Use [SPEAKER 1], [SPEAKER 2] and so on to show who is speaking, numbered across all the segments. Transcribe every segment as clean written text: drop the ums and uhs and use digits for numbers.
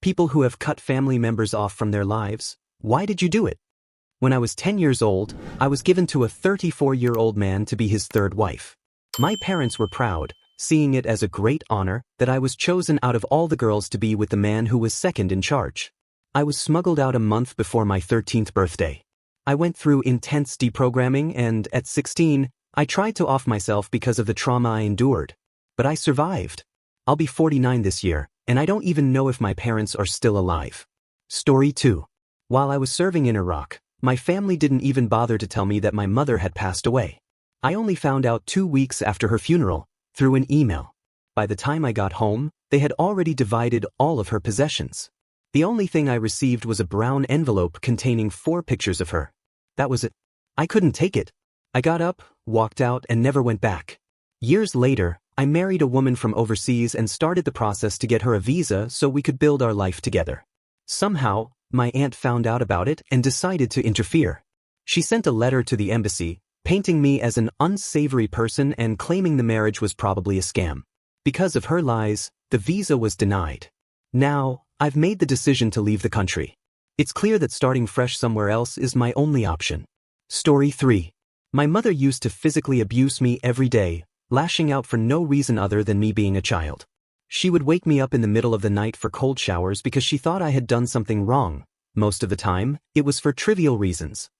[SPEAKER 1] People who have cut family members off from their lives. Why did you do it? When I was 10 years old, I was given to a 34-year-old man to be his third wife. My parents were proud, seeing it as a great honor that I was chosen out of all the girls to be with the man who was second in charge. I was smuggled out a month before my 13th birthday. I went through intense deprogramming and, at 16, I tried to off myself because of the trauma I endured. But I survived. I'll be 49 this year, and I don't even know if my parents are still alive. Story 2. While I was serving in Iraq, my family didn't even bother to tell me that my mother had passed away. I only found out 2 weeks after her funeral, through an email. By the time I got home, they had already divided all of her possessions. The only thing I received was a brown envelope containing 4 pictures of her. That was it. I couldn't take it. I got up, walked out, and never went back. Years later, I married a woman from overseas and started the process to get her a visa so we could build our life together. Somehow, my aunt found out about it and decided to interfere. She sent a letter to the embassy, painting me as an unsavory person and claiming the marriage was probably a scam. Because of her lies, the visa was denied. Now, I've made the decision to leave the country. It's clear that starting fresh somewhere else is my only option. Story 3. My mother used to physically abuse me every day, lashing out for no reason other than me being a child. She would wake me up in the middle of the night for cold showers because she thought I had done something wrong. Most of the time, it was for trivial reasons.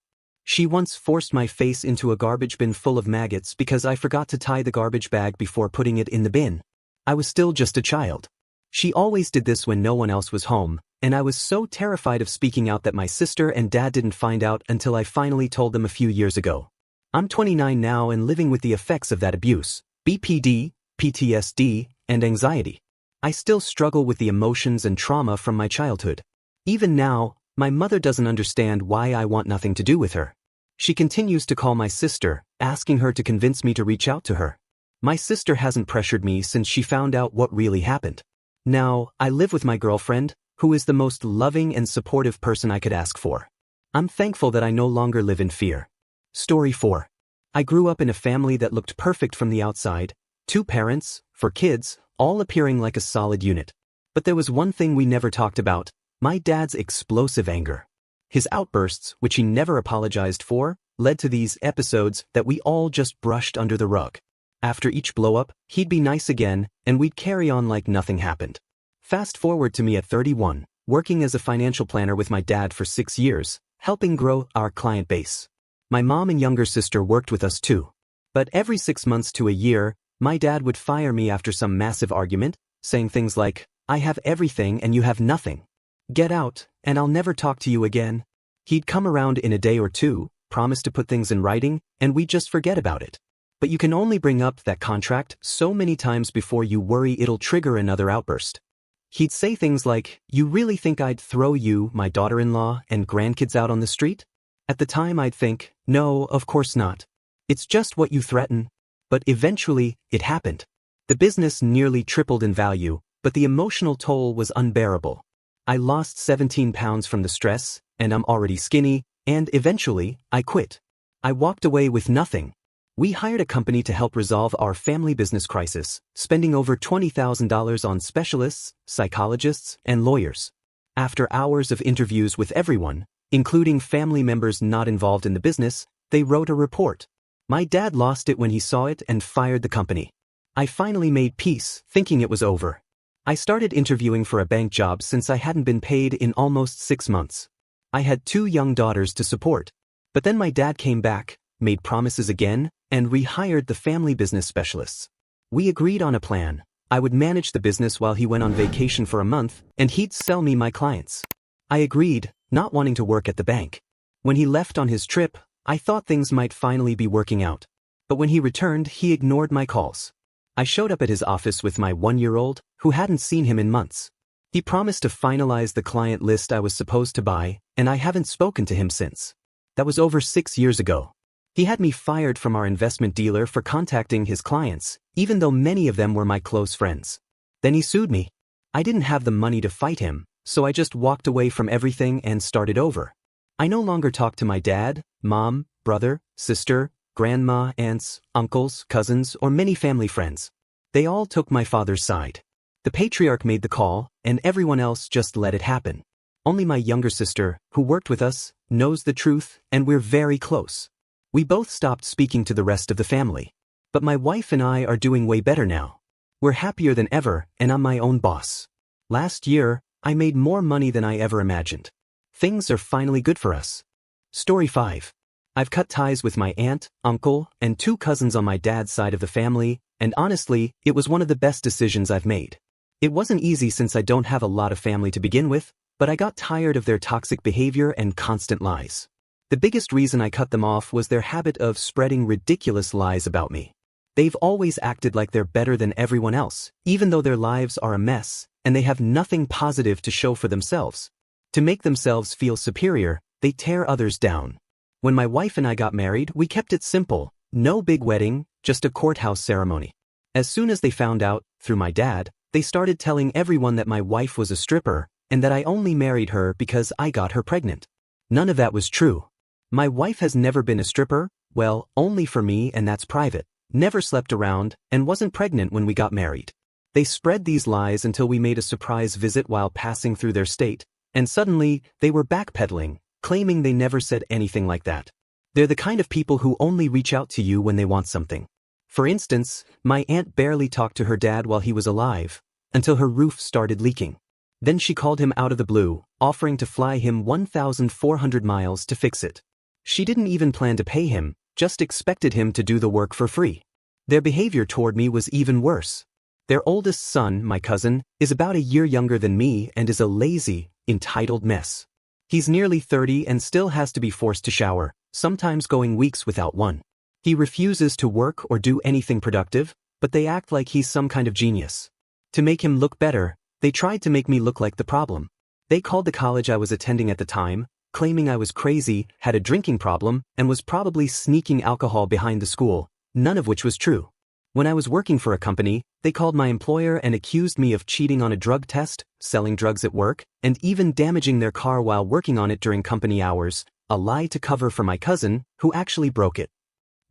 [SPEAKER 1] She once forced my face into a garbage bin full of maggots because I forgot to tie the garbage bag before putting it in the bin. I was still just a child. She always did this when no one else was home, and I was so terrified of speaking out that my sister and dad didn't find out until I finally told them a few years ago. I'm 29 now and living with the effects of that abuse, BPD, PTSD, and anxiety. I still struggle with the emotions and trauma from my childhood. Even now, my mother doesn't understand why I want nothing to do with her. She continues to call my sister, asking her to convince me to reach out to her. My sister hasn't pressured me since she found out what really happened. Now, I live with my girlfriend, who is the most loving and supportive person I could ask for. I'm thankful that I no longer live in fear. Story 4. I grew up in a family that looked perfect from the outside, 2 parents, 4 kids, all appearing like a solid unit. But there was one thing we never talked about: my dad's explosive anger. His outbursts, which he never apologized for, led to these episodes that we all just brushed under the rug. After each blow-up, he'd be nice again, and we'd carry on like nothing happened. Fast forward to me at 31, working as a financial planner with my dad for 6 years, helping grow our client base. My mom and younger sister worked with us too. But every 6 months to a year, my dad would fire me after some massive argument, saying things like, "I have everything and you have nothing. Get out, and I'll never talk to you again." He'd come around in a day or two, promise to put things in writing, and we'd just forget about it. But you can only bring up that contract so many times before you worry it'll trigger another outburst. He'd say things like, "You really think I'd throw you, my daughter-in-law, and grandkids out on the street?" At the time I'd think, "No, of course not. It's just what you threaten." But eventually, it happened. The business nearly tripled in value, but the emotional toll was unbearable. I lost 17 pounds from the stress, and I'm already skinny, and eventually, I quit. I walked away with nothing. We hired a company to help resolve our family business crisis, spending over $20,000 on specialists, psychologists, and lawyers. After hours of interviews with everyone, including family members not involved in the business, they wrote a report. My dad lost it when he saw it and fired the company. I finally made peace, thinking it was over. I started interviewing for a bank job since I hadn't been paid in almost 6 months. I had 2 young daughters to support. But then my dad came back, made promises again, and rehired the family business specialists. We agreed on a plan. I would manage the business while he went on vacation for a month, and he'd sell me my clients. I agreed, not wanting to work at the bank. When he left on his trip, I thought things might finally be working out. But when he returned, he ignored my calls. I showed up at his office with my 1-year-old, who hadn't seen him in months. He promised to finalize the client list I was supposed to buy, and I haven't spoken to him since. That was over 6 years ago. He had me fired from our investment dealer for contacting his clients, even though many of them were my close friends. Then he sued me. I didn't have the money to fight him, so I just walked away from everything and started over. I no longer talk to my dad, mom, brother, sister, grandma, aunts, uncles, cousins, or many family friends. They all took my father's side. The patriarch made the call, and everyone else just let it happen. Only my younger sister, who worked with us, knows the truth, and we're very close. We both stopped speaking to the rest of the family. But my wife and I are doing way better now. We're happier than ever, and I'm my own boss. Last year, I made more money than I ever imagined. Things are finally good for us. Story 5. I've cut ties with my aunt, uncle, and 2 cousins on my dad's side of the family, and honestly, it was one of the best decisions I've made. It wasn't easy since I don't have a lot of family to begin with, but I got tired of their toxic behavior and constant lies. The biggest reason I cut them off was their habit of spreading ridiculous lies about me. They've always acted like they're better than everyone else, even though their lives are a mess, and they have nothing positive to show for themselves. To make themselves feel superior, they tear others down. When my wife and I got married, we kept it simple, no big wedding, just a courthouse ceremony. As soon as they found out, through my dad, they started telling everyone that my wife was a stripper, and that I only married her because I got her pregnant. None of that was true. My wife has never been a stripper, well, only for me, and that's private, never slept around, and wasn't pregnant when we got married. They spread these lies until we made a surprise visit while passing through their state, and suddenly, they were backpedaling, claiming they never said anything like that. They're the kind of people who only reach out to you when they want something. For instance, my aunt barely talked to her dad while he was alive, until her roof started leaking. Then she called him out of the blue, offering to fly him 1,400 miles to fix it. She didn't even plan to pay him, just expected him to do the work for free. Their behavior toward me was even worse. Their oldest son, my cousin, is about a year younger than me and is a lazy, entitled mess. He's nearly 30 and still has to be forced to shower, sometimes going weeks without one. He refuses to work or do anything productive, but they act like he's some kind of genius. To make him look better, they tried to make me look like the problem. They called the college I was attending at the time, claiming I was crazy, had a drinking problem, and was probably sneaking alcohol behind the school, none of which was true. When I was working for a company, they called my employer and accused me of cheating on a drug test, selling drugs at work, and even damaging their car while working on it during company hours, a lie to cover for my cousin, who actually broke it.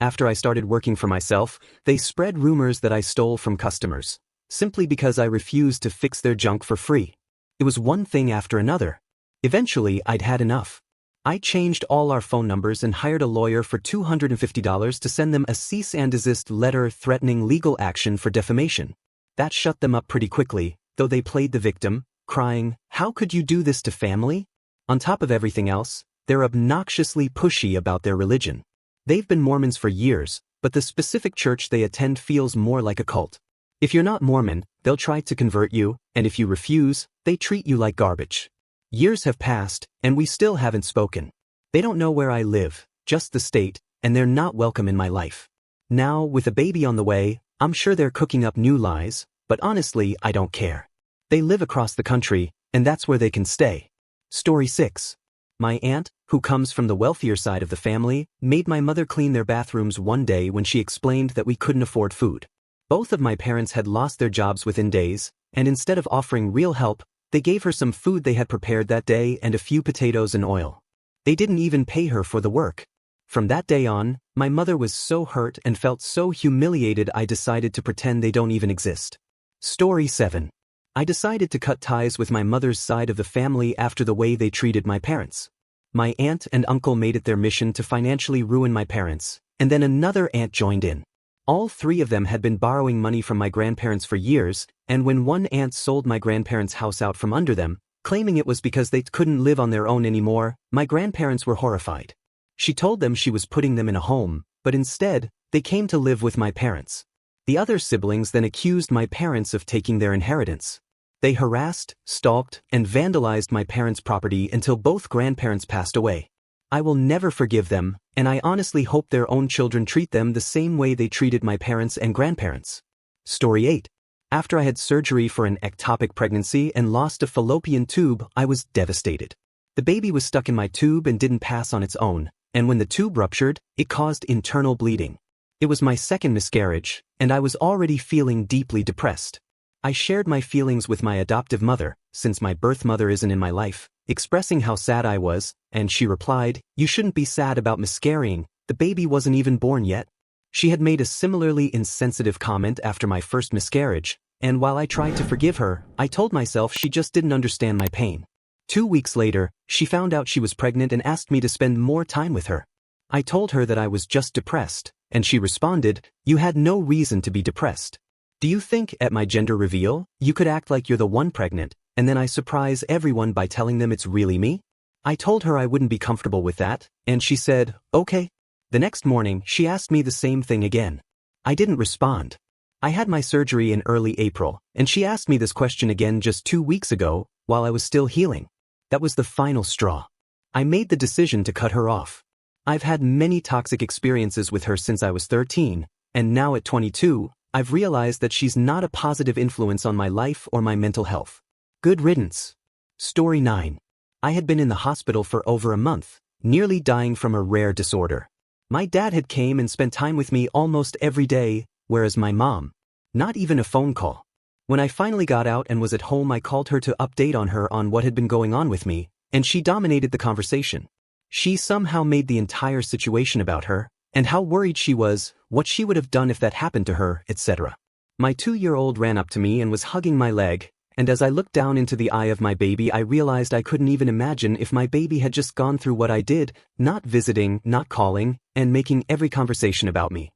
[SPEAKER 1] After I started working for myself, they spread rumors that I stole from customers, simply because I refused to fix their junk for free. It was one thing after another. Eventually, I'd had enough. I changed all our phone numbers and hired a lawyer for $250 to send them a cease and desist letter threatening legal action for defamation. That shut them up pretty quickly, though they played the victim, crying, "How could you do this to family?" On top of everything else, they're obnoxiously pushy about their religion. They've been Mormons for years, but the specific church they attend feels more like a cult. If you're not Mormon, they'll try to convert you, and if you refuse, they treat you like garbage. Years have passed, and we still haven't spoken. They don't know where I live, just the state, and they're not welcome in my life. Now, with a baby on the way, I'm sure they're cooking up new lies, but honestly, I don't care. They live across the country, and that's where they can stay. Story 6. My aunt, who comes from the wealthier side of the family, made my mother clean their bathrooms one day when she explained that we couldn't afford food. Both of my parents had lost their jobs within days, and instead of offering real help, they gave her some food they had prepared that day and a few potatoes and oil. They didn't even pay her for the work. From that day on, my mother was so hurt and felt so humiliated I decided to pretend they don't even exist. Story 7. I decided to cut ties with my mother's side of the family after the way they treated my parents. My aunt and uncle made it their mission to financially ruin my parents, and then another aunt joined in. All 3 of them had been borrowing money from my grandparents for years, and when one aunt sold my grandparents' house out from under them, claiming it was because they couldn't live on their own anymore, my grandparents were horrified. She told them she was putting them in a home, but instead, they came to live with my parents. The other siblings then accused my parents of taking their inheritance. They harassed, stalked, and vandalized my parents' property until both grandparents passed away. I will never forgive them, and I honestly hope their own children treat them the same way they treated my parents and grandparents. Story 8. After I had surgery for an ectopic pregnancy and lost a fallopian tube, I was devastated. The baby was stuck in my tube and didn't pass on its own, and when the tube ruptured, it caused internal bleeding. It was my second miscarriage, and I was already feeling deeply depressed. I shared my feelings with my adoptive mother, since my birth mother isn't in my life, expressing how sad I was, and she replied, "You shouldn't be sad about miscarrying, the baby wasn't even born yet." She had made a similarly insensitive comment after my first miscarriage, and while I tried to forgive her, I told myself she just didn't understand my pain. 2 weeks later, she found out she was pregnant and asked me to spend more time with her. I told her that I was just depressed, and she responded, "You had no reason to be depressed. Do you think, at my gender reveal, you could act like you're the one pregnant, and then I surprise everyone by telling them it's really me?" I told her I wouldn't be comfortable with that, and she said, "Okay." The next morning, she asked me the same thing again. I didn't respond. I had my surgery in early April, and she asked me this question again just 2 weeks ago, while I was still healing. That was the final straw. I made the decision to cut her off. I've had many toxic experiences with her since I was 13, and now at 22, I've realized that she's not a positive influence on my life or my mental health. Good riddance. Story 9. I had been in the hospital for over a month, nearly dying from a rare disorder. My dad had came and spent time with me almost every day, whereas my mom, not even a phone call. When I finally got out and was at home, I called her to update on her on what had been going on with me, and she dominated the conversation. She somehow made the entire situation about her, and how worried she was, what she would have done if that happened to her, etc. My 2-year-old ran up to me and was hugging my leg, and as I looked down into the eye of my baby, I realized I couldn't even imagine if my baby had just gone through what I did, not visiting, not calling, and making every conversation about me.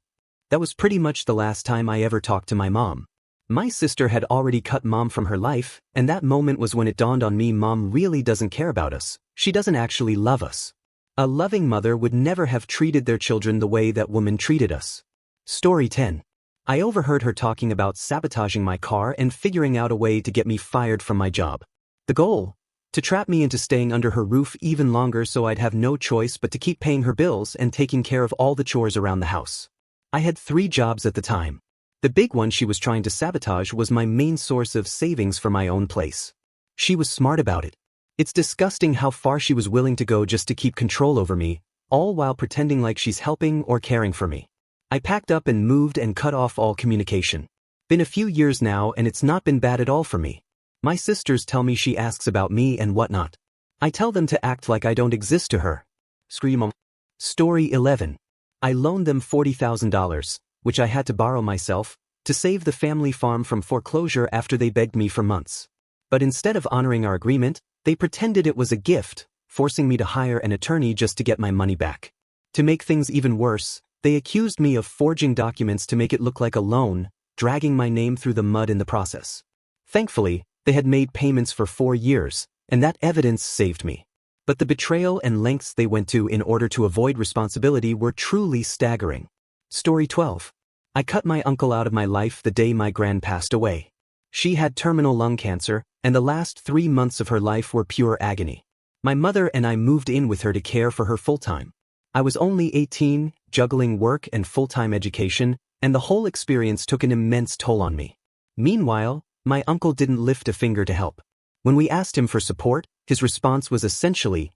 [SPEAKER 1] That was pretty much the last time I ever talked to my mom. My sister had already cut mom from her life, and that moment was when it dawned on me mom really doesn't care about us. She doesn't actually love us. A loving mother would never have treated their children the way that woman treated us. Story 10. I overheard her talking about sabotaging my car and figuring out a way to get me fired from my job. The goal? To trap me into staying under her roof even longer so I'd have no choice but to keep paying her bills and taking care of all the chores around the house. I had 3 jobs at the time. The big one she was trying to sabotage was my main source of savings for my own place. She was smart about it. It's disgusting how far she was willing to go just to keep control over me, all while pretending like she's helping or caring for me. I packed up and moved and cut off all communication. Been a few years now and it's not been bad at all for me. My sisters tell me she asks about me and whatnot. I tell them to act like I don't exist to her. Scream. Story 11. I loaned them $40,000, which I had to borrow myself, to save the family farm from foreclosure after they begged me for months. But instead of honoring our agreement, they pretended it was a gift, forcing me to hire an attorney just to get my money back. To make things even worse, they accused me of forging documents to make it look like a loan, dragging my name through the mud in the process. Thankfully, they had made payments for 4 years, and that evidence saved me. But the betrayal and lengths they went to in order to avoid responsibility were truly staggering. Story 12. I cut my uncle out of my life the day my gran passed away. She had terminal lung cancer, and the last 3 months of her life were pure agony. My mother and I moved in with her to care for her full-time. I was only 18, juggling work and full-time education, and the whole experience took an immense toll on me. Meanwhile, my uncle didn't lift a finger to help. When we asked him for support, his response was essentially,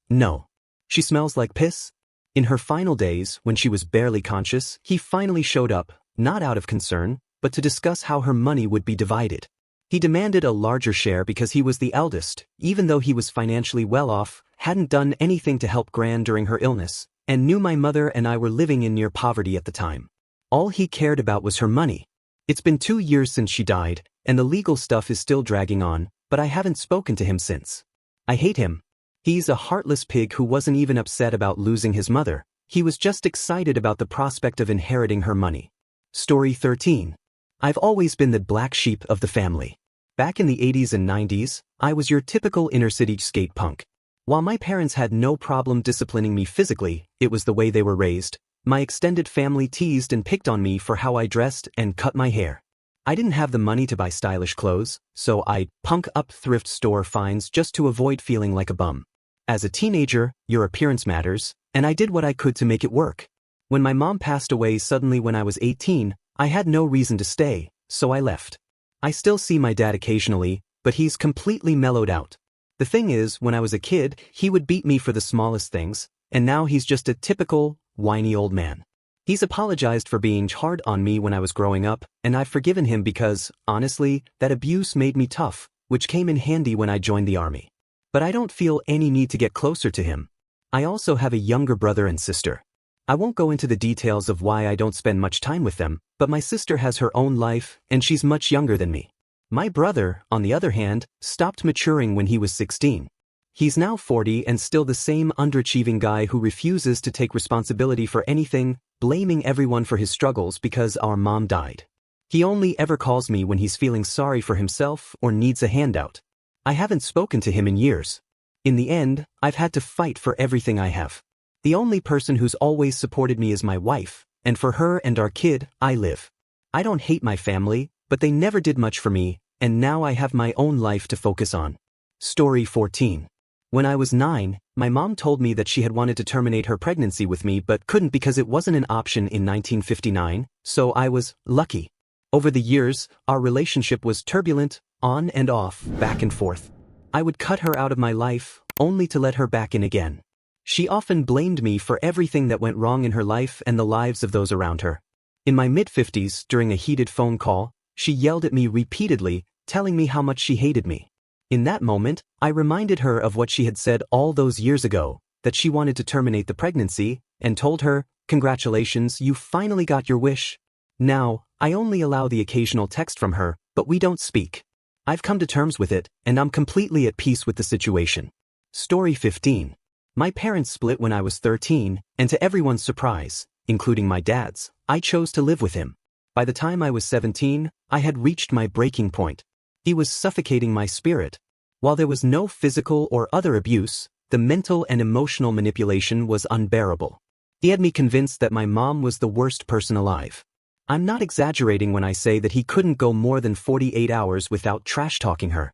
[SPEAKER 1] no. She smells like piss? In her final days, when she was barely conscious, he finally showed up, not out of concern, but to discuss how her money would be divided. He demanded a larger share because he was the eldest, even though he was financially well off, hadn't done anything to help Gran during her illness, and knew my mother and I were living in near poverty at the time. All he cared about was her money. It's been 2 years since she died, and the legal stuff is still dragging on, but I haven't spoken to him since. I hate him. He's a heartless pig who wasn't even upset about losing his mother. He was just excited about the prospect of inheriting her money. Story 13. I've always been the black sheep of the family. Back in the 80s and 90s, I was your typical inner-city skate punk. While my parents had no problem disciplining me physically, it was the way they were raised. My extended family teased and picked on me for how I dressed and cut my hair. I didn't have the money to buy stylish clothes, so I'd punk up thrift store finds just to avoid feeling like a bum. As a teenager, your appearance matters, and I did what I could to make it work. When my mom passed away suddenly when I was 18, I had no reason to stay, so I left. I still see my dad occasionally, but he's completely mellowed out. The thing is, when I was a kid, he would beat me for the smallest things, and now he's just a typical, whiny old man. He's apologized for being hard on me when I was growing up, and I've forgiven him because, honestly, that abuse made me tough, which came in handy when I joined the army. But I don't feel any need to get closer to him. I also have a younger brother and sister. I won't go into the details of why I don't spend much time with them, but my sister has her own life, and she's much younger than me. My brother, on the other hand, stopped maturing when he was 16. He's now 40 and still the same underachieving guy who refuses to take responsibility for anything, blaming everyone for his struggles because our mom died. He only ever calls me when he's feeling sorry for himself or needs a handout. I haven't spoken to him in years. In the end, I've had to fight for everything I have. The only person who's always supported me is my wife, and for her and our kid, I live. I don't hate my family, but they never did much for me, and now I have my own life to focus on. Story 14. When I was 9, my mom told me that she had wanted to terminate her pregnancy with me but couldn't because it wasn't an option in 1959, so I was lucky. Over the years, our relationship was turbulent, on and off, back and forth. I would cut her out of my life, only to let her back in again. She often blamed me for everything that went wrong in her life and the lives of those around her. In my mid-50s, during a heated phone call, she yelled at me repeatedly, telling me how much she hated me. In that moment, I reminded her of what she had said all those years ago, that she wanted to terminate the pregnancy, and told her, "Congratulations, you finally got your wish." Now, I only allow the occasional text from her, but we don't speak. I've come to terms with it, and I'm completely at peace with the situation. Story 15. My parents split when I was 13, and to everyone's surprise, including my dad's, I chose to live with him. By the time I was 17, I had reached my breaking point. He was suffocating my spirit. While there was no physical or other abuse, the mental and emotional manipulation was unbearable. He had me convinced that my mom was the worst person alive. I'm not exaggerating when I say that he couldn't go more than 48 hours without trash-talking her.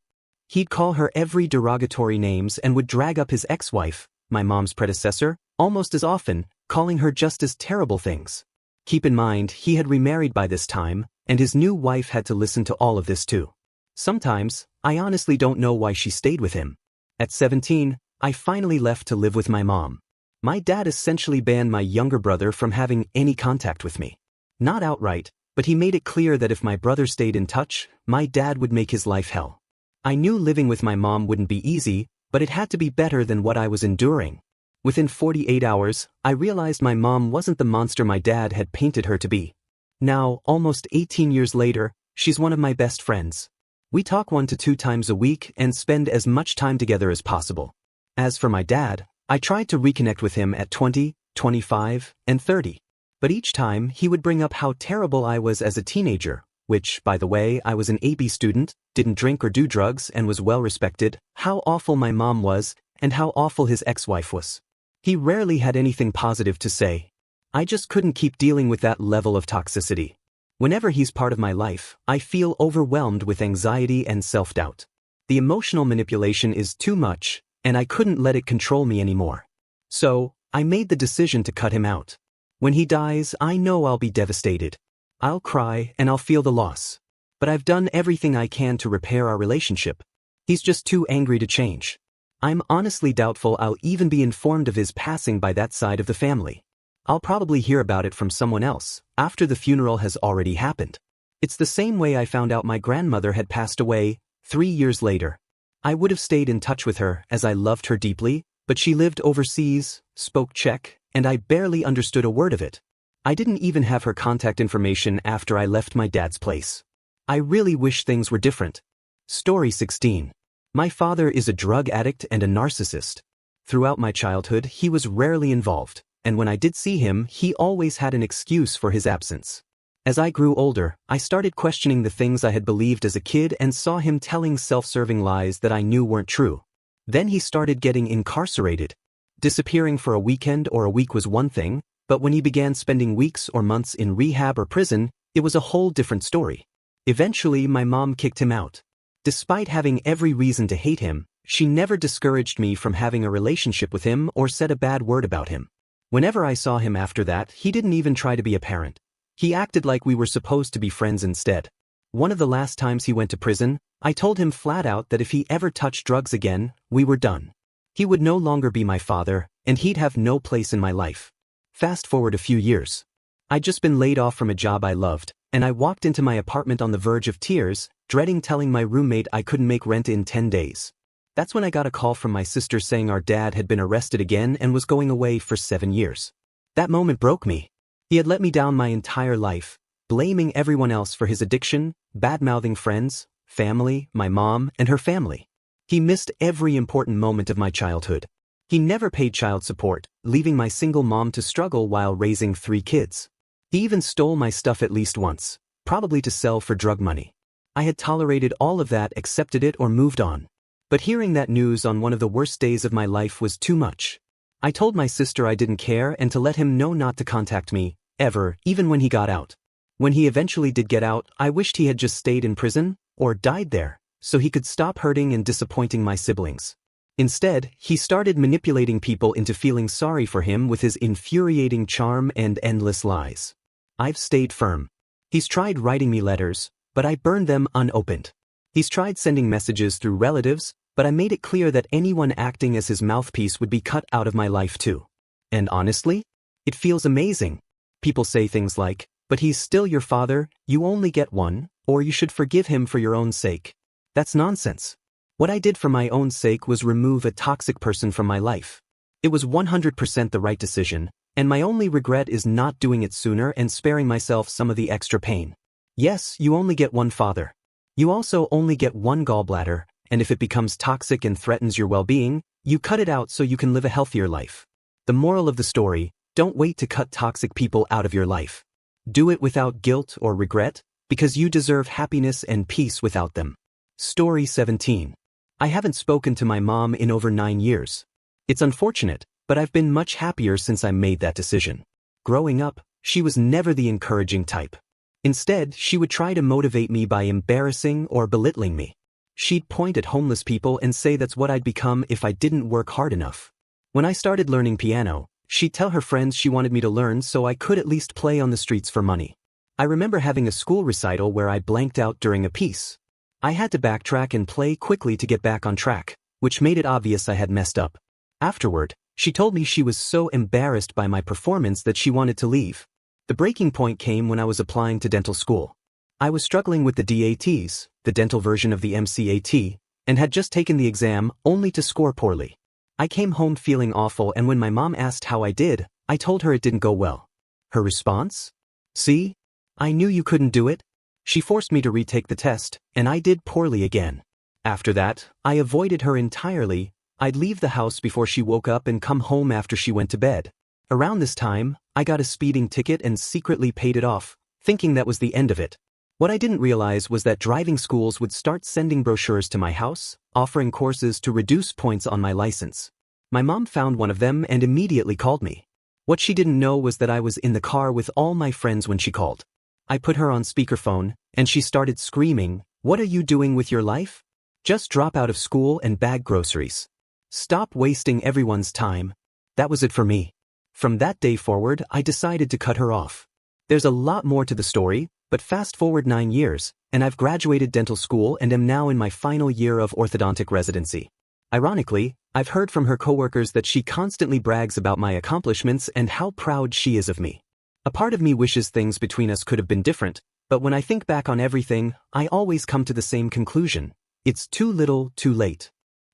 [SPEAKER 1] He'd call her every derogatory names and would drag up his ex-wife, my mom's predecessor, almost as often, calling her just as terrible things. Keep in mind, he had remarried by this time, and his new wife had to listen to all of this too. Sometimes, I honestly don't know why she stayed with him. At 17, I finally left to live with my mom. My dad essentially banned my younger brother from having any contact with me. Not outright, but he made it clear that if my brother stayed in touch, my dad would make his life hell. I knew living with my mom wouldn't be easy, but it had to be better than what I was enduring. Within 48 hours, I realized my mom wasn't the monster my dad had painted her to be. Now, almost 18 years later, she's one of my best friends. We talk 1 to 2 times a week and spend as much time together as possible. As for my dad, I tried to reconnect with him at 20, 25, and 30. But each time, he would bring up how terrible I was as a teenager, which, by the way, I was an AB student, didn't drink or do drugs, and was well respected, how awful my mom was, and how awful his ex-wife was. He rarely had anything positive to say. I just couldn't keep dealing with that level of toxicity. Whenever he's part of my life, I feel overwhelmed with anxiety and self-doubt. The emotional manipulation is too much, and I couldn't let it control me anymore. So, I made the decision to cut him out. When he dies, I know I'll be devastated. I'll cry and I'll feel the loss. But I've done everything I can to repair our relationship. He's just too angry to change. I'm honestly doubtful I'll even be informed of his passing by that side of the family. I'll probably hear about it from someone else, after the funeral has already happened. It's the same way I found out my grandmother had passed away, 3 years later. I would have stayed in touch with her as I loved her deeply, but she lived overseas, spoke Czech, and I barely understood a word of it. I didn't even have her contact information after I left my dad's place. I really wish things were different. Story 16. My father is a drug addict and a narcissist. Throughout my childhood, he was rarely involved, and when I did see him, he always had an excuse for his absence. As I grew older, I started questioning the things I had believed as a kid and saw him telling self-serving lies that I knew weren't true. Then he started getting incarcerated. Disappearing for a weekend or a week was one thing, but when he began spending weeks or months in rehab or prison, it was a whole different story. Eventually, my mom kicked him out. Despite having every reason to hate him, she never discouraged me from having a relationship with him or said a bad word about him. Whenever I saw him after that, he didn't even try to be a parent. He acted like we were supposed to be friends instead. One of the last times he went to prison, I told him flat out that if he ever touched drugs again, we were done. He would no longer be my father, and he'd have no place in my life. Fast forward a few years. I'd just been laid off from a job I loved, and I walked into my apartment on the verge of tears, dreading telling my roommate I couldn't make rent in 10 days. That's when I got a call from my sister saying our dad had been arrested again and was going away for 7 years. That moment broke me. He had let me down my entire life, blaming everyone else for his addiction, bad-mouthing friends, family, my mom, and her family. He missed every important moment of my childhood. He never paid child support, leaving my single mom to struggle while raising 3 kids. He even stole my stuff at least once, probably to sell for drug money. I had tolerated all of that, accepted it, or moved on. But hearing that news on one of the worst days of my life was too much. I told my sister I didn't care and to let him know not to contact me, ever, even when he got out. When he eventually did get out, I wished he had just stayed in prison, or died there, so he could stop hurting and disappointing my siblings. Instead, he started manipulating people into feeling sorry for him with his infuriating charm and endless lies. I've stayed firm. He's tried writing me letters, but I burned them unopened. He's tried sending messages through relatives, but I made it clear that anyone acting as his mouthpiece would be cut out of my life too. And honestly, it feels amazing. People say things like, "But he's still your father, you only get one," or "You should forgive him for your own sake." That's nonsense. What I did for my own sake was remove a toxic person from my life. It was 100% the right decision, and my only regret is not doing it sooner and sparing myself some of the extra pain. Yes, you only get one father. You also only get one gallbladder, and if it becomes toxic and threatens your well-being, you cut it out so you can live a healthier life. The moral of the story: don't wait to cut toxic people out of your life. Do it without guilt or regret, because you deserve happiness and peace without them. Story 17. I haven't spoken to my mom in over 9 years. It's unfortunate, but I've been much happier since I made that decision. Growing up, she was never the encouraging type. Instead, she would try to motivate me by embarrassing or belittling me. She'd point at homeless people and say that's what I'd become if I didn't work hard enough. When I started learning piano, she'd tell her friends she wanted me to learn so I could at least play on the streets for money. I remember having a school recital where I blanked out during a piece. I had to backtrack and play quickly to get back on track, which made it obvious I had messed up. Afterward, she told me she was so embarrassed by my performance that she wanted to leave. The breaking point came when I was applying to dental school. I was struggling with the DATs, the dental version of the MCAT, and had just taken the exam only to score poorly. I came home feeling awful, and when my mom asked how I did, I told her it didn't go well. Her response? "See? I knew you couldn't do it." She forced me to retake the test, and I did poorly again. After that, I avoided her entirely. I'd leave the house before she woke up and come home after she went to bed. Around this time, I got a speeding ticket and secretly paid it off, thinking that was the end of it. What I didn't realize was that driving schools would start sending brochures to my house, offering courses to reduce points on my license. My mom found one of them and immediately called me. What she didn't know was that I was in the car with all my friends when she called. I put her on speakerphone, and she started screaming, "What are you doing with your life? Just drop out of school and bag groceries. Stop wasting everyone's time." That was it for me. From that day forward, I decided to cut her off. There's a lot more to the story, but fast forward 9 years, and I've graduated dental school and am now in my final year of orthodontic residency. Ironically, I've heard from her coworkers that she constantly brags about my accomplishments and how proud she is of me. A part of me wishes things between us could have been different, but when I think back on everything, I always come to the same conclusion: it's too little, too late.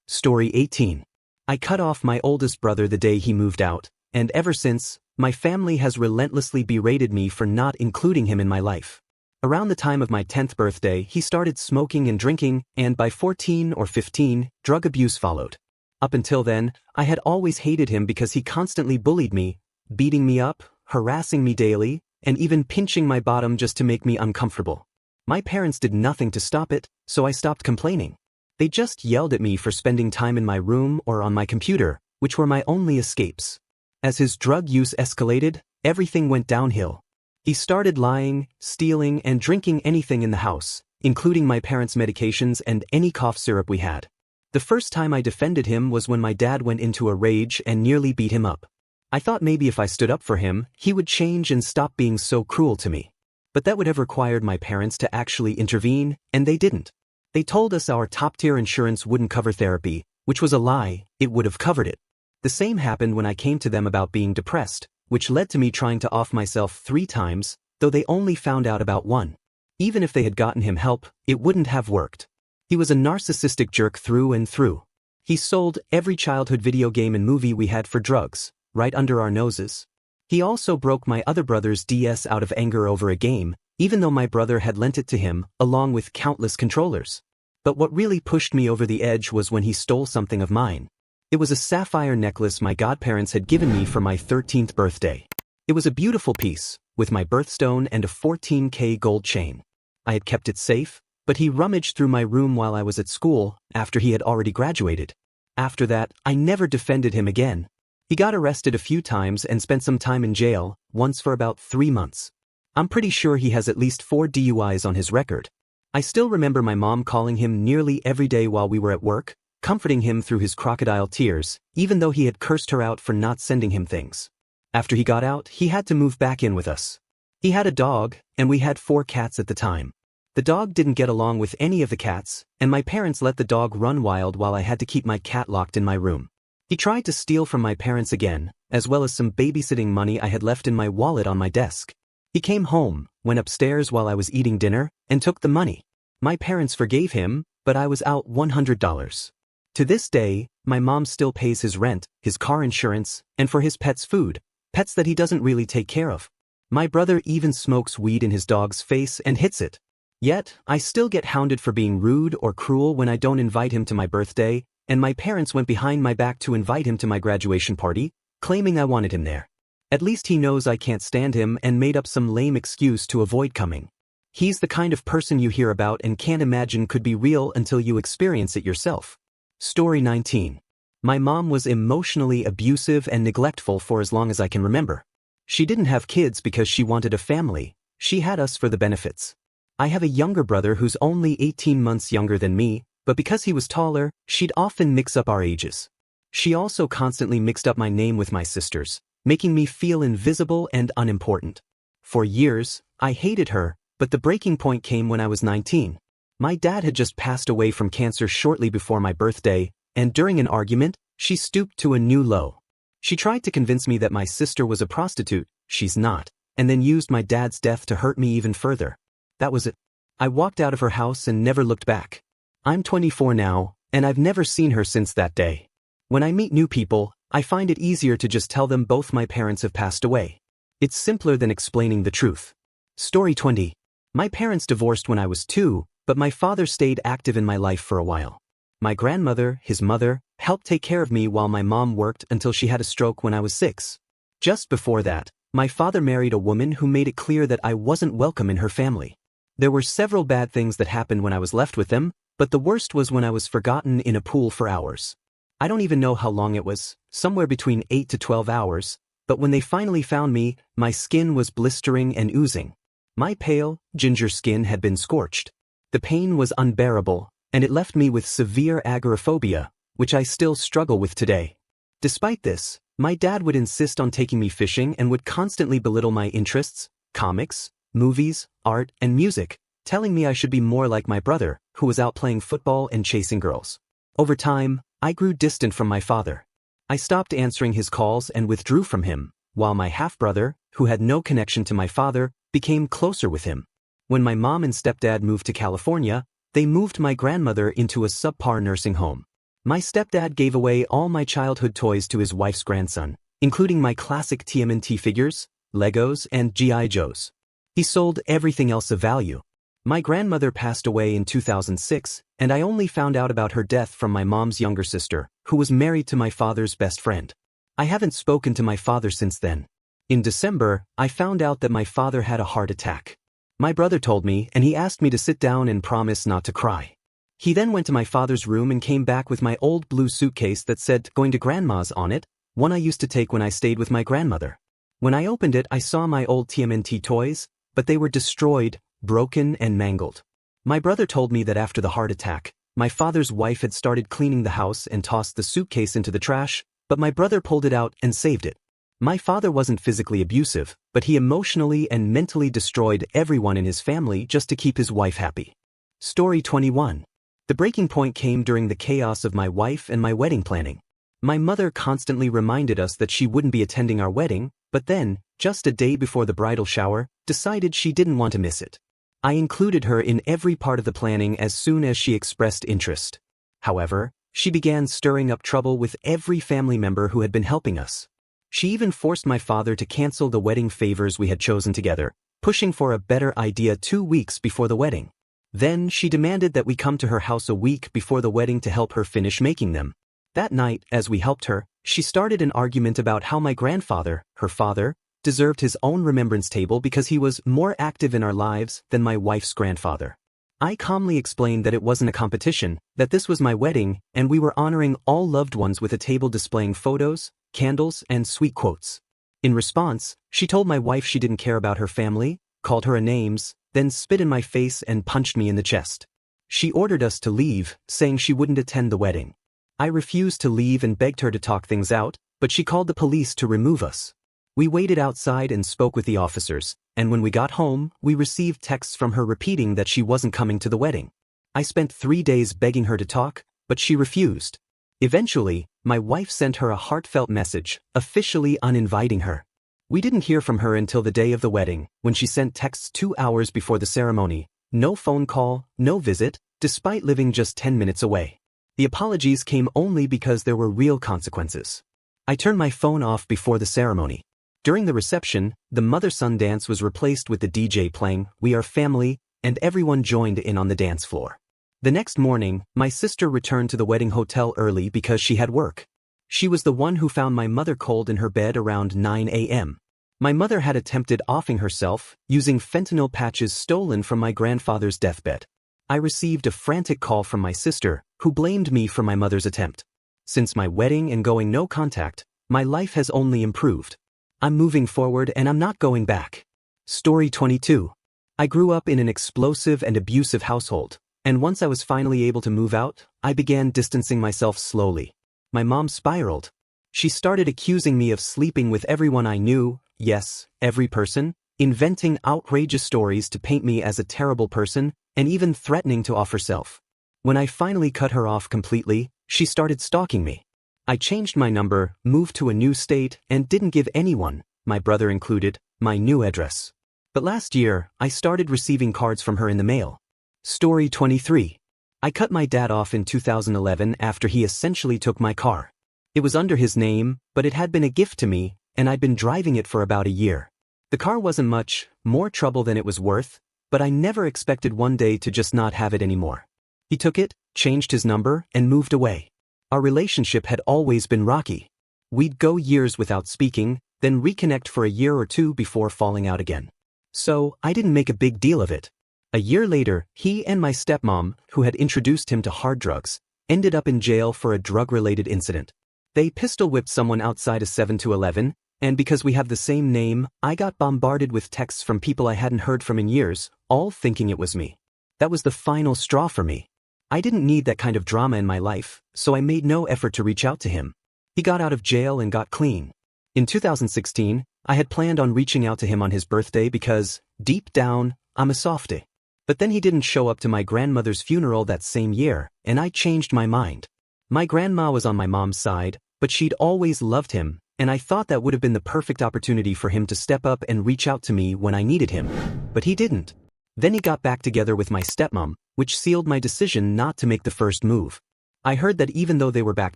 [SPEAKER 1] Story 18. I cut off my oldest brother the day he moved out, and ever since, my family has relentlessly berated me for not including him in my life. Around the time of my 10th birthday, he started smoking and drinking, and by 14 or 15, drug abuse followed. Up until then, I had always hated him because he constantly bullied me, beating me up, harassing me daily, and even pinching my bottom just to make me uncomfortable. My parents did nothing to stop it, so I stopped complaining. They just yelled at me for spending time in my room or on my computer, which were my only escapes. As his drug use escalated, everything went downhill. He started lying, stealing, and drinking anything in the house, including my parents' medications and any cough syrup we had. The first time I defended him was when my dad went into a rage and nearly beat him up. I thought maybe if I stood up for him, he would change and stop being so cruel to me. But that would have required my parents to actually intervene, and they didn't. They told us our top-tier insurance wouldn't cover therapy, which was a lie. It would have covered it. The same happened when I came to them about being depressed, which led to me trying to off myself 3 times, though they only found out about 1. Even if they had gotten him help, it wouldn't have worked. He was a narcissistic jerk through and through. He sold every childhood video game and movie we had for drugs, right under our noses. He also broke my other brother's DS out of anger over a game, even though my brother had lent it to him, along with countless controllers. But what really pushed me over the edge was when he stole something of mine. It was a sapphire necklace my godparents had given me for my 13th birthday. It was a beautiful piece, with my birthstone and a 14K gold chain. I had kept it safe, but he rummaged through my room while I was at school, after he had already graduated. After that, I never defended him again. He got arrested a few times and spent some time in jail, once for about 3 months. I'm pretty sure he has at least 4 DUIs on his record. I still remember my mom calling him nearly every day while we were at work, comforting him through his crocodile tears, even though he had cursed her out for not sending him things. After he got out, he had to move back in with us. He had a dog, and we had 4 cats at the time. The dog didn't get along with any of the cats, and my parents let the dog run wild while I had to keep my cat locked in my room. He tried to steal from my parents again, as well as some babysitting money I had left in my wallet on my desk. He came home, went upstairs while I was eating dinner, and took the money. My parents forgave him, but I was out $100. To this day, my mom still pays his rent, his car insurance, and for his pets' food, pets that he doesn't really take care of. My brother even smokes weed in his dog's face and hits it. Yet, I still get hounded for being rude or cruel when I don't invite him to my birthday, and my parents went behind my back to invite him to my graduation party, claiming I wanted him there. At least he knows I can't stand him and made up some lame excuse to avoid coming. He's the kind of person you hear about and can't imagine could be real until you experience it yourself. Story 19. My mom was emotionally abusive and neglectful for as long as I can remember. She didn't have kids because she wanted a family. She had us for the benefits. I have a younger brother who's only 18 months younger than me, but because he was taller, she'd often mix up our ages. She also constantly mixed up my name with my sister's, making me feel invisible and unimportant. For years, I hated her, but the breaking point came when I was 19. My dad had just passed away from cancer shortly before my birthday, and during an argument, she stooped to a new low. She tried to convince me that my sister was a prostitute, she's not, and then used my dad's death to hurt me even further. That was it. I walked out of her house and never looked back. I'm 24 now, and I've never seen her since that day. When I meet new people, I find it easier to just tell them both my parents have passed away. It's simpler than explaining the truth. Story 20. My parents divorced when I was 2, but my father stayed active in my life for a while. My grandmother, his mother, helped take care of me while my mom worked until she had a stroke when I was 6. Just before that, my father married a woman who made it clear that I wasn't welcome in her family. There were several bad things that happened when I was left with them, but the worst was when I was forgotten in a pool for hours. I don't even know how long it was, somewhere between 8 to 12 hours, but when they finally found me, my skin was blistering and oozing. My pale, ginger skin had been scorched. The pain was unbearable, and it left me with severe agoraphobia, which I still struggle with today. Despite this, my dad would insist on taking me fishing and would constantly belittle my interests, comics, movies, art, and music, telling me I should be more like my brother, who was out playing football and chasing girls. Over time, I grew distant from my father. I stopped answering his calls and withdrew from him, while my half-brother, who had no connection to my father, became closer with him. When my mom and stepdad moved to California, they moved my grandmother into a subpar nursing home. My stepdad gave away all my childhood toys to his wife's grandson, including my classic TMNT figures, Legos, and G.I. Joes. He sold everything else of value. My grandmother passed away in 2006, and I only found out about her death from my mom's younger sister, who was married to my father's best friend. I haven't spoken to my father since then. In December, I found out that my father had a heart attack. My brother told me, and he asked me to sit down and promise not to cry. He then went to my father's room and came back with my old blue suitcase that said "Going to Grandma's" on it, one I used to take when I stayed with my grandmother. When I opened it, I saw my old TMNT toys, but they were destroyed, broken, and mangled. My brother told me that after the heart attack, my father's wife had started cleaning the house and tossed the suitcase into the trash, but my brother pulled it out and saved it. My father wasn't physically abusive, but he emotionally and mentally destroyed everyone in his family just to keep his wife happy. Story 21. The breaking point came during the chaos of my wife and my wedding planning. My mother constantly reminded us that she wouldn't be attending our wedding, but then, just a day before the bridal shower, decided she didn't want to miss it. I included her in every part of the planning as soon as she expressed interest. However, she began stirring up trouble with every family member who had been helping us. She even forced my father to cancel the wedding favors we had chosen together, pushing for a better idea 2 weeks before the wedding. Then she demanded that we come to her house a week before the wedding to help her finish making them. That night, as we helped her, she started an argument about how my grandfather, her father, deserved his own remembrance table because he was more active in our lives than my wife's grandfather. I calmly explained that it wasn't a competition, that this was my wedding, and we were honoring all loved ones with a table displaying photos, candles, and sweet quotes. In response, she told my wife she didn't care about her family, called her names, then spit in my face and punched me in the chest. She ordered us to leave, saying she wouldn't attend the wedding. I refused to leave and begged her to talk things out, but she called the police to remove us. We waited outside and spoke with the officers, and when we got home, we received texts from her repeating that she wasn't coming to the wedding. I spent 3 days begging her to talk, but she refused. Eventually, my wife sent her a heartfelt message, officially uninviting her. We didn't hear from her until the day of the wedding, when she sent texts 2 hours before the ceremony. No phone call, no visit, despite living just 10 minutes away. The apologies came only because there were real consequences. I turned my phone off before the ceremony. During the reception, the mother-son dance was replaced with the DJ playing "We Are Family," and everyone joined in on the dance floor. The next morning, my sister returned to the wedding hotel early because she had work. She was the one who found my mother cold in her bed around 9 a.m. My mother had attempted offing herself, using fentanyl patches stolen from my grandfather's deathbed. I received a frantic call from my sister, who blamed me for my mother's attempt. Since my wedding and going no contact, my life has only improved. I'm moving forward and I'm not going back. Story 22. I grew up in an explosive and abusive household, and once I was finally able to move out, I began distancing myself slowly. My mom spiraled. She started accusing me of sleeping with everyone I knew, yes, every person, inventing outrageous stories to paint me as a terrible person, and even threatening to off herself. When I finally cut her off completely, she started stalking me. I changed my number, moved to a new state, and didn't give anyone, my brother included, my new address. But last year, I started receiving cards from her in the mail. Story 23. I cut my dad off in 2011 after he essentially took my car. It was under his name, but it had been a gift to me, and I'd been driving it for about a year. The car wasn't much, more trouble than it was worth, but I never expected one day to just not have it anymore. He took it, changed his number, and moved away. Our relationship had always been rocky. We'd go years without speaking, then reconnect for a year or two before falling out again. So, I didn't make a big deal of it. A year later, he and my stepmom, who had introduced him to hard drugs, ended up in jail for a drug-related incident. They pistol-whipped someone outside a 7-Eleven, and because we have the same name, I got bombarded with texts from people I hadn't heard from in years, all thinking it was me. That was the final straw for me. I didn't need that kind of drama in my life, so I made no effort to reach out to him. He got out of jail and got clean. In 2016, I had planned on reaching out to him on his birthday because, deep down, I'm a softie. But then he didn't show up to my grandmother's funeral that same year, and I changed my mind. My grandma was on my mom's side, but she'd always loved him, and I thought that would have been the perfect opportunity for him to step up and reach out to me when I needed him. But he didn't. Then he got back together with my stepmom, which sealed my decision not to make the first move. I heard that even though they were back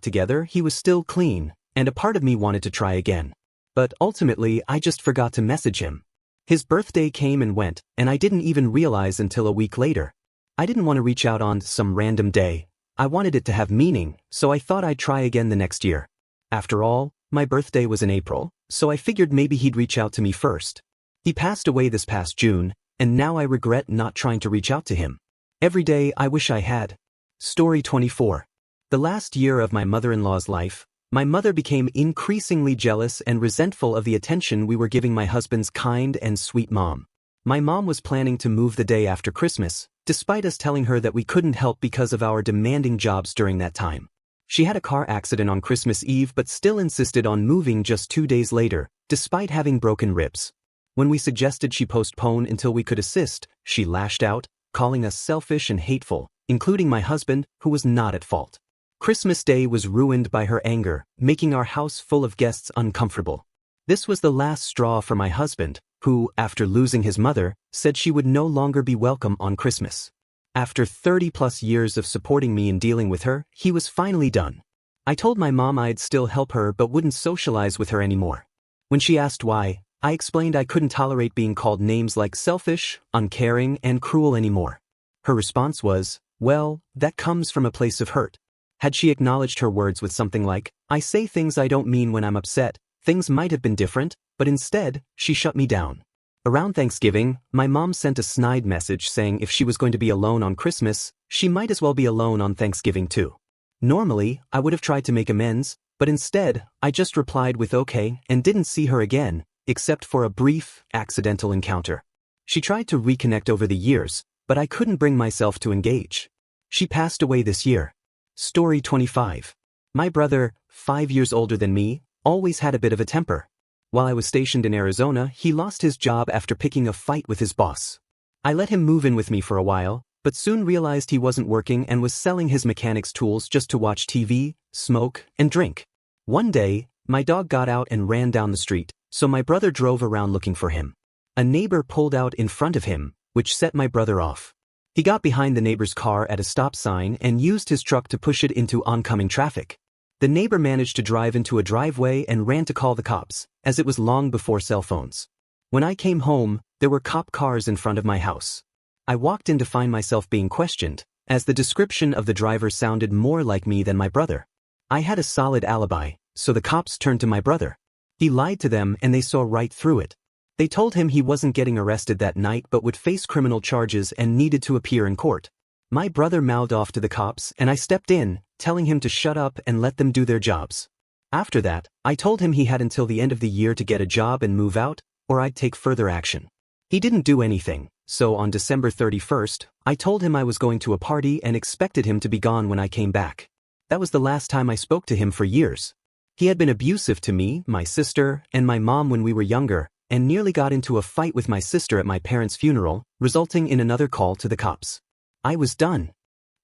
[SPEAKER 1] together, he was still clean, and a part of me wanted to try again. But ultimately, I just forgot to message him. His birthday came and went, and I didn't even realize until a week later. I didn't want to reach out on some random day. I wanted it to have meaning, so I thought I'd try again the next year. After all, my birthday was in April, so I figured maybe he'd reach out to me first. He passed away this past June, and now I regret not trying to reach out to him. Every day I wish I had. Story 24. The last year of my mother-in-law's life, my mother became increasingly jealous and resentful of the attention we were giving my husband's kind and sweet mom. My mom was planning to move the day after Christmas, despite us telling her that we couldn't help because of our demanding jobs during that time. She had a car accident on Christmas Eve but still insisted on moving just 2 days later, despite having broken ribs. When we suggested she postpone until we could assist, she lashed out, calling us selfish and hateful, including my husband, who was not at fault. Christmas Day was ruined by her anger, making our house full of guests uncomfortable. This was the last straw for my husband, who, after losing his mother, said she would no longer be welcome on Christmas. After 30-plus years of supporting me in dealing with her, he was finally done. I told my mom I'd still help her but wouldn't socialize with her anymore. When she asked why, I explained I couldn't tolerate being called names like selfish, uncaring, and cruel anymore. Her response was, well, that comes from a place of hurt. Had she acknowledged her words with something like, I say things I don't mean when I'm upset, things might have been different, but instead, she shut me down. Around Thanksgiving, my mom sent a snide message saying if she was going to be alone on Christmas, she might as well be alone on Thanksgiving too. Normally, I would have tried to make amends, but instead, I just replied with okay and didn't see her again, except for a brief, accidental encounter. She tried to reconnect over the years, but I couldn't bring myself to engage. She passed away this year. Story 25. My brother, 5 years older than me, always had a bit of a temper. While I was stationed in Arizona, he lost his job after picking a fight with his boss. I let him move in with me for a while, but soon realized he wasn't working and was selling his mechanics tools just to watch TV, smoke, and drink. One day, my dog got out and ran down the street, so my brother drove around looking for him. A neighbor pulled out in front of him, which set my brother off. He got behind the neighbor's car at a stop sign and used his truck to push it into oncoming traffic. The neighbor managed to drive into a driveway and ran to call the cops, as it was long before cell phones. When I came home, there were cop cars in front of my house. I walked in to find myself being questioned, as the description of the driver sounded more like me than my brother. I had a solid alibi, so the cops turned to my brother. He lied to them and they saw right through it. They told him he wasn't getting arrested that night but would face criminal charges and needed to appear in court. My brother mouthed off to the cops and I stepped in, telling him to shut up and let them do their jobs. After that, I told him he had until the end of the year to get a job and move out, or I'd take further action. He didn't do anything, so on December 31st, I told him I was going to a party and expected him to be gone when I came back. That was the last time I spoke to him for years. He had been abusive to me, my sister, and my mom when we were younger, and nearly got into a fight with my sister at my parents' funeral, resulting in another call to the cops. I was done.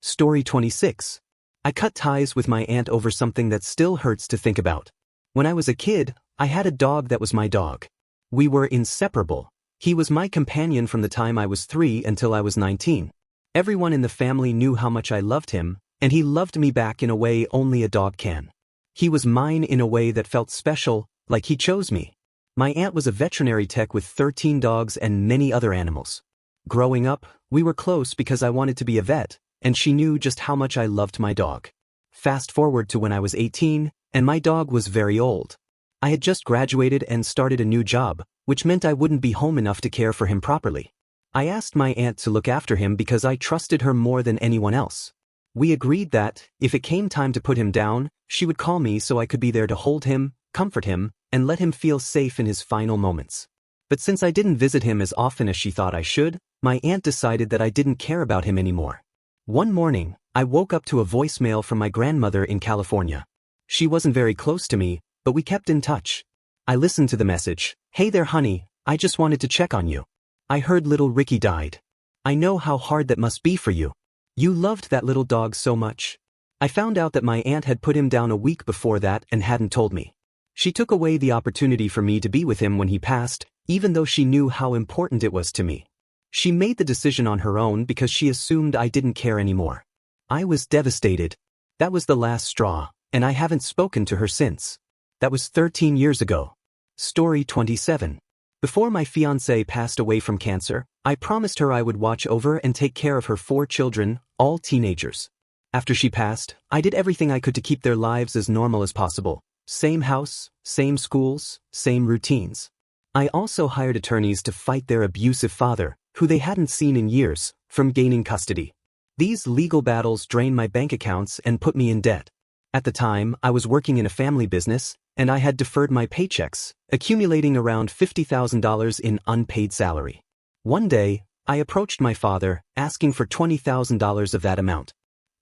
[SPEAKER 1] Story 26. I cut ties with my aunt over something that still hurts to think about. When I was a kid, I had a dog that was my dog. We were inseparable. He was my companion from the time I was 3 until I was 19. Everyone in the family knew how much I loved him, and he loved me back in a way only a dog can. He was mine in a way that felt special, like he chose me. My aunt was a veterinary tech with 13 dogs and many other animals. Growing up, we were close because I wanted to be a vet, and she knew just how much I loved my dog. Fast forward to when I was 18, and my dog was very old. I had just graduated and started a new job, which meant I wouldn't be home enough to care for him properly. I asked my aunt to look after him because I trusted her more than anyone else. We agreed that, if it came time to put him down, she would call me so I could be there to hold him, comfort him, and let him feel safe in his final moments. But since I didn't visit him as often as she thought I should, my aunt decided that I didn't care about him anymore. One morning, I woke up to a voicemail from my grandmother in California. She wasn't very close to me, but we kept in touch. I listened to the message. Hey there honey, I just wanted to check on you. I heard little Ricky died. I know how hard that must be for you. You loved that little dog so much. I found out that my aunt had put him down a week before that and hadn't told me. She took away the opportunity for me to be with him when he passed, even though she knew how important it was to me. She made the decision on her own because she assumed I didn't care anymore. I was devastated. That was the last straw, and I haven't spoken to her since. That was 13 years ago. Story 27. Before my fiancée passed away from cancer, I promised her I would watch over and take care of her 4 children, all teenagers. After she passed, I did everything I could to keep their lives as normal as possible. Same house, same schools, same routines. I also hired attorneys to fight their abusive father, who they hadn't seen in years, from gaining custody. These legal battles drained my bank accounts and put me in debt. At the time, I was working in a family business, and I had deferred my paychecks, accumulating around $50,000 in unpaid salary. One day, I approached my father, asking for $20,000 of that amount.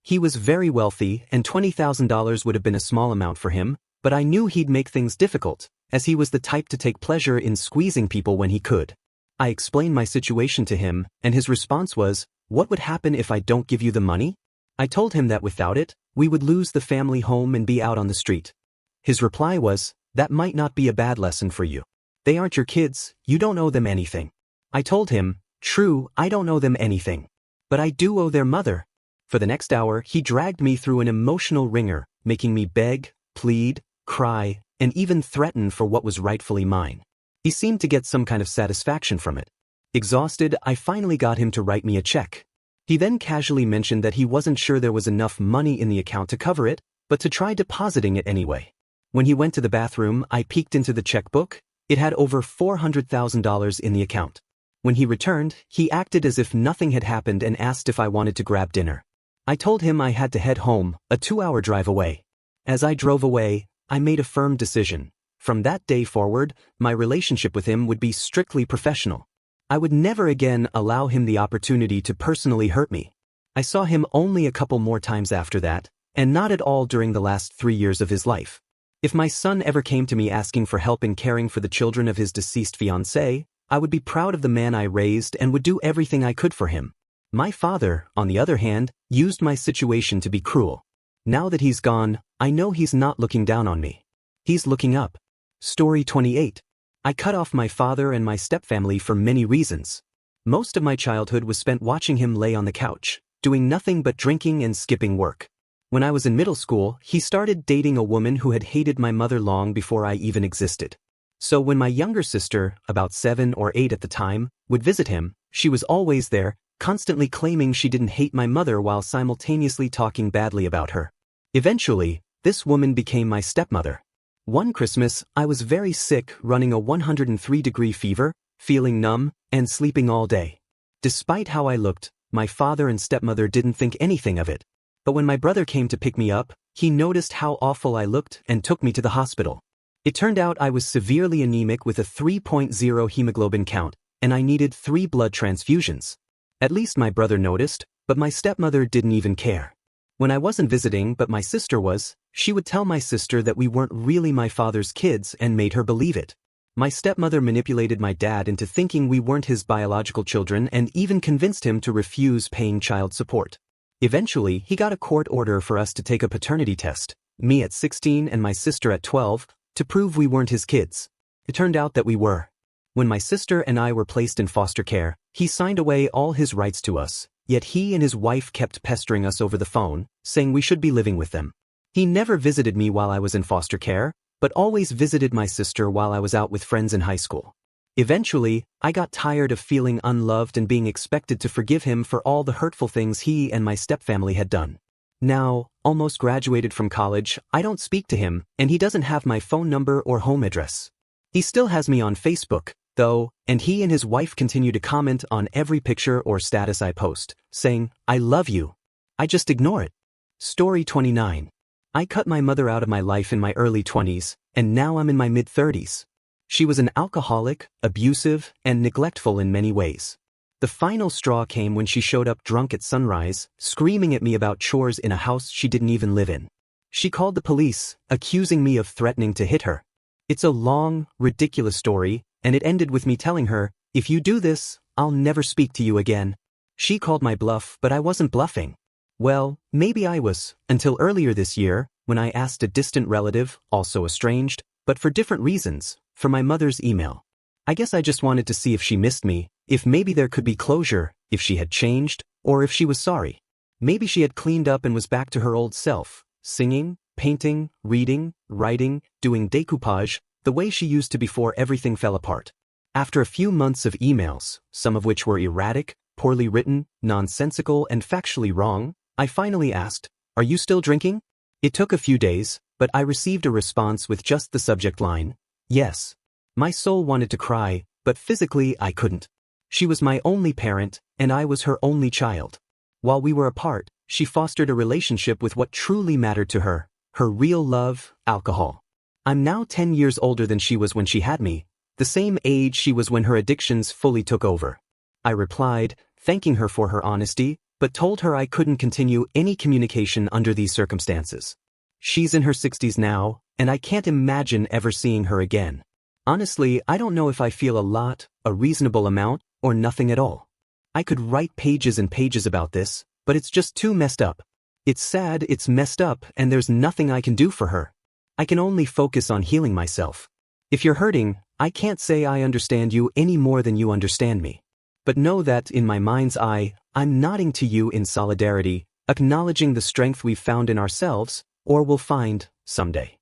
[SPEAKER 1] He was very wealthy, and $20,000 would have been a small amount for him, but I knew he'd make things difficult, as he was the type to take pleasure in squeezing people when he could. I explained my situation to him, and his response was, "What would happen if I don't give you the money?" I told him that without it, we would lose the family home and be out on the street. His reply was, "That might not be a bad lesson for you. They aren't your kids, you don't owe them anything." I told him, "True, I don't owe them anything. But I do owe their mother." For the next hour, he dragged me through an emotional ringer, making me beg, plead, cry, and even threaten for what was rightfully mine. He seemed to get some kind of satisfaction from it. Exhausted, I finally got him to write me a check. He then casually mentioned that he wasn't sure there was enough money in the account to cover it, but to try depositing it anyway. When he went to the bathroom, I peeked into the checkbook. It had over $400,000 in the account. When he returned, he acted as if nothing had happened and asked if I wanted to grab dinner. I told him I had to head home, a 2-hour drive away. As I drove away, I made a firm decision. From that day forward, my relationship with him would be strictly professional. I would never again allow him the opportunity to personally hurt me. I saw him only a couple more times after that, and not at all during the last 3 years of his life. If my son ever came to me asking for help in caring for the children of his deceased fiancée, I would be proud of the man I raised and would do everything I could for him. My father, on the other hand, used my situation to be cruel. Now that he's gone, I know he's not looking down on me. He's looking up. Story 28. I cut off my father and my stepfamily for many reasons. Most of my childhood was spent watching him lay on the couch, doing nothing but drinking and skipping work. When I was in middle school, he started dating a woman who had hated my mother long before I even existed. So when my younger sister, about 7 or 8 at the time, would visit him, she was always there, constantly claiming she didn't hate my mother while simultaneously talking badly about her. Eventually, this woman became my stepmother. One Christmas, I was very sick, running a 103-degree fever, feeling numb, and sleeping all day. Despite how I looked, my father and stepmother didn't think anything of it. But when my brother came to pick me up, he noticed how awful I looked and took me to the hospital. It turned out I was severely anemic with a 3.0 hemoglobin count, and I needed 3 blood transfusions. At least my brother noticed, but my stepmother didn't even care. When I wasn't visiting but my sister was, she would tell my sister that we weren't really my father's kids and made her believe it. My stepmother manipulated my dad into thinking we weren't his biological children and even convinced him to refuse paying child support. Eventually, he got a court order for us to take a paternity test, me at 16 and my sister at 12, to prove we weren't his kids. It turned out that we were. When my sister and I were placed in foster care, he signed away all his rights to us, yet he and his wife kept pestering us over the phone, saying we should be living with them. He never visited me while I was in foster care, but always visited my sister while I was out with friends in high school. Eventually, I got tired of feeling unloved and being expected to forgive him for all the hurtful things he and my stepfamily had done. Now, almost graduated from college, I don't speak to him, and he doesn't have my phone number or home address. He still has me on Facebook, though, and he and his wife continue to comment on every picture or status I post, saying, "I love you." I just ignore it. Story 29. I cut my mother out of my life in my early 20s, and now I'm in my mid-30s. She was an alcoholic, abusive, and neglectful in many ways. The final straw came when she showed up drunk at sunrise, screaming at me about chores in a house she didn't even live in. She called the police, accusing me of threatening to hit her. It's a long, ridiculous story, and it ended with me telling her, "If you do this, I'll never speak to you again." She called my bluff, but I wasn't bluffing. Well, maybe I was, until earlier this year, when I asked a distant relative, also estranged, but for different reasons, for my mother's email. I guess I just wanted to see if she missed me, if maybe there could be closure, if she had changed, or if she was sorry. Maybe she had cleaned up and was back to her old self, singing, painting, reading, writing, doing decoupage, the way she used to before everything fell apart. After a few months of emails, some of which were erratic, poorly written, nonsensical, and factually wrong, I finally asked, "Are you still drinking?" It took a few days, but I received a response with just the subject line, "Yes." My soul wanted to cry, but physically I couldn't. She was my only parent, and I was her only child. While we were apart, she fostered a relationship with what truly mattered to her, her real love, alcohol. I'm now 10 years older than she was when she had me, the same age she was when her addictions fully took over. I replied, thanking her for her honesty, but told her I couldn't continue any communication under these circumstances. She's in her 60s now, and I can't imagine ever seeing her again. Honestly, I don't know if I feel a lot, a reasonable amount, or nothing at all. I could write pages and pages about this, but it's just too messed up. It's sad, it's messed up, and there's nothing I can do for her. I can only focus on healing myself. If you're hurting, I can't say I understand you any more than you understand me. But know that in my mind's eye, I'm nodding to you in solidarity, acknowledging the strength we've found in ourselves, or will find, someday.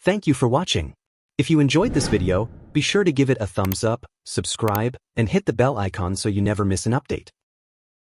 [SPEAKER 1] Thank you for watching. If you enjoyed this video, be sure to give it a thumbs up, subscribe, and hit the bell icon so you never miss an update.